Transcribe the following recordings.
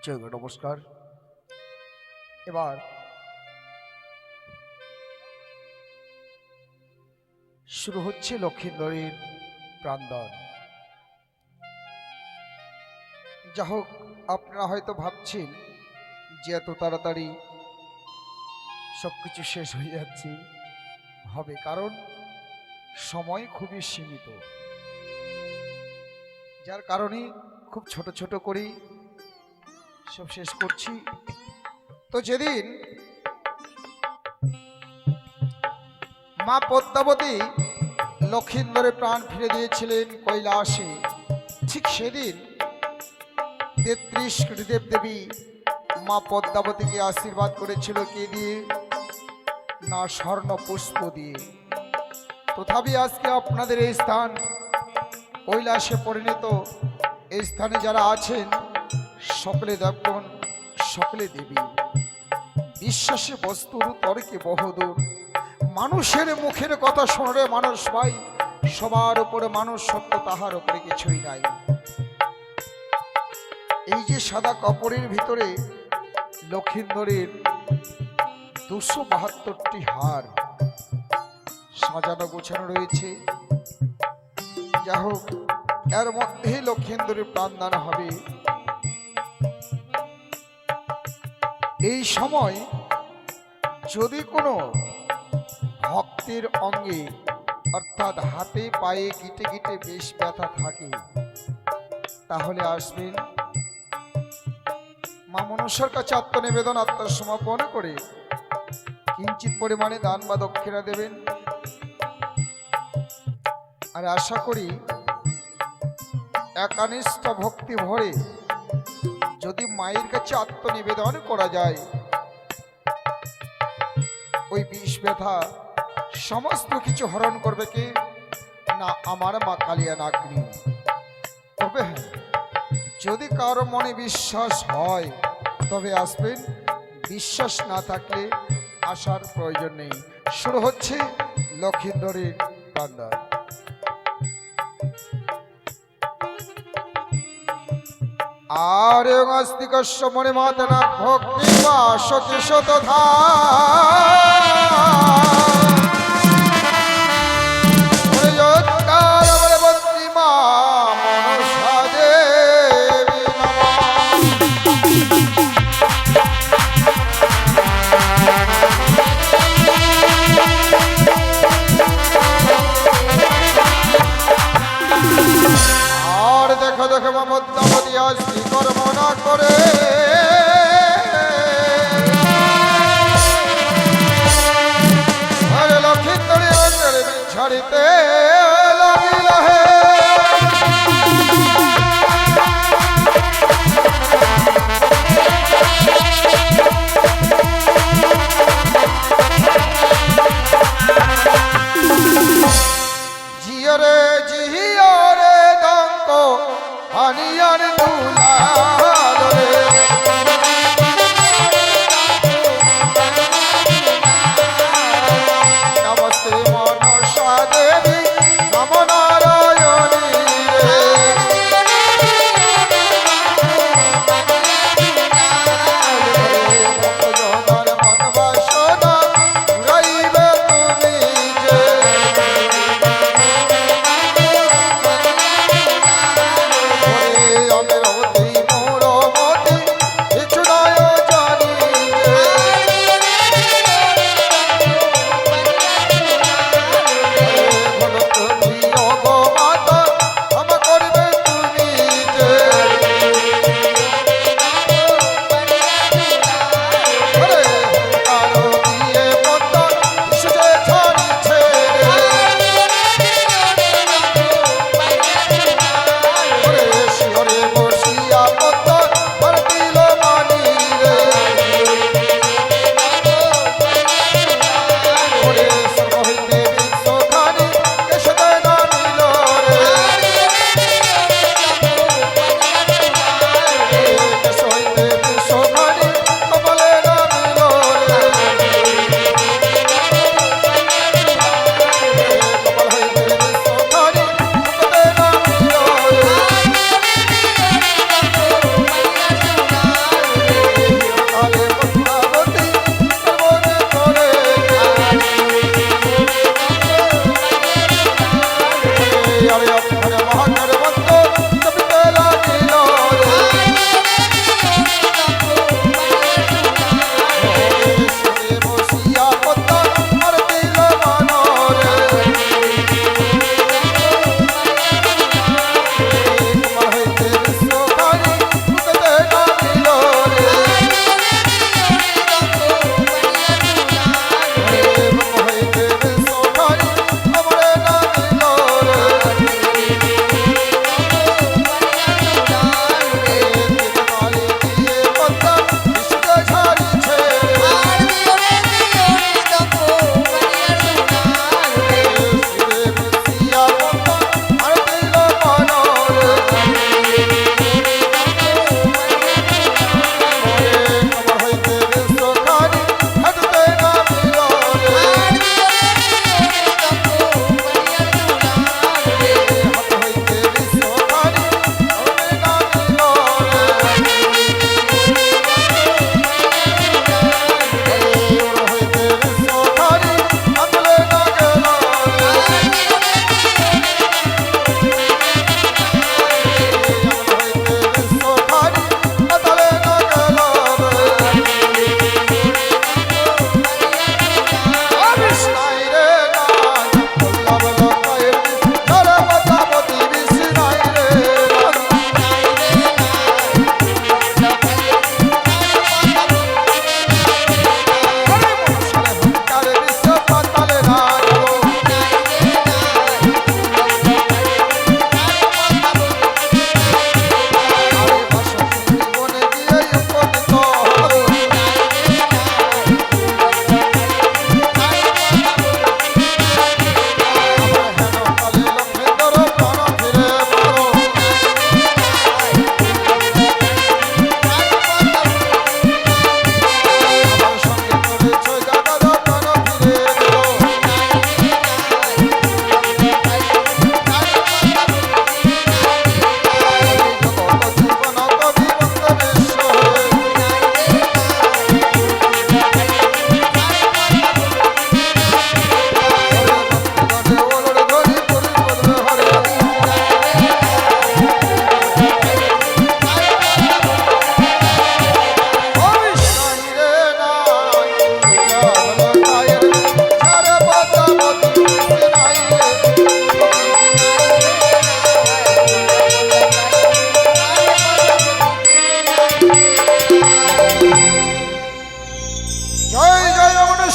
জয় গুরু, নমস্কার। এবার শুরু হচ্ছে লক্ষিন্দরের প্রাণদান। যা হোক, আপনারা হয়তো ভাবছেন যে এত তাড়াতাড়ি সবকিছু শেষ হয়ে যাচ্ছে। হবে, কারণ সময় খুবই সীমিত, যার কারণে খুব ছোট ছোট করেই সব শেষ করছি। তো যেদিন মা পদ্মাবতী লক্ষিন্দরে প্রাণ ফিরে দিয়েছিলেন কৈলাসে, ঠিক সেদিন 33 কোটি দেবদেবী মা পদ্মাবতীকে আশীর্বাদ করেছিল কে দিয়ে? না, স্বর্ণ পুষ্প দিয়ে। তথাপি আজকে আপনাদের এই স্থান কৈলাসে পরিণত, এই স্থানে যারা আছেন সকলে দেবগণ, সকলে দেবী। বিশ্বাসে বস্তুর তর্কে বহুদূর, মানুষের মুখের কথা শোনে মানুষ ভাই, সবার উপরে মানুষ সত্য, তাহার উপরে কিছুই নাই। এই যে সাদা কাপড়ের ভিতরে লক্ষিন্দরের 272টি হার সাজানো গোছানো রয়েছে। যা হোক, এর মধ্যে লক্ষিন্দরের প্রাণদান হবে। এই সময় যদি কোনো ভক্তের অঙ্গে অর্থাৎ হাতে পায়ে গিটে গিটে বেশ ব্যথা থাকে, তাহলে আসবেন মা মনসার কাছে আত্মনিবেদন, আত্মসমর্পণ করে কিঞ্চিত পরিমাণে দান বা দক্ষিণা দেবেন। আর আশা করি একানিষ্ঠ ভক্তি ভরে যদি মায়ের কাছে আত্মনিবেদন করা যায়, ওই বিষ ব্যথা সমস্ত কিছু হরণ করবে কে? না, আমার মা কালিয়া নাগিনী। তবে হ্যাঁ, যদি কারো মনে বিশ্বাস হয় তবে আসবেন, বিশ্বাস না থাকলে আসার প্রয়োজন নেই। শুরু হচ্ছে লক্ষিন্দরের প্রাণদান। আরে আস্তিকস্য মনে মাতনা ভক্তি বা সখী শতধা দেখো মমতাবতী আজকে কর্ম না করে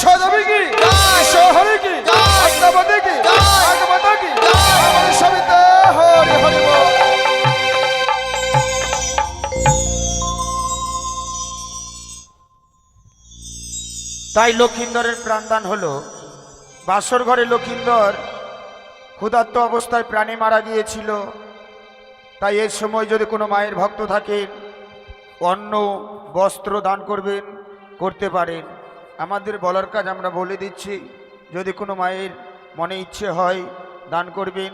সদাবে কি শহরে কি পদ্মাবতী কি ভাগবত কি আমার সবিতা হরি হরি বল। তাই লক্ষিন্দরের প্রাণদান হলো। বাসর ঘরে লক্ষিন্দর ক্ষুধার্ত অবস্থায় প্রাণী মারা গিয়েছিল। তাই এই সময় যদি কোনো মায়ের ভক্ত থাকেন, অন্ন বস্ত্র দান করবেন, করতে পারেন। আমাদের বলার কাজ আমরা বলে দিচ্ছি, যদি কোনো মায়ের মনে ইচ্ছে হয় দান করবেন।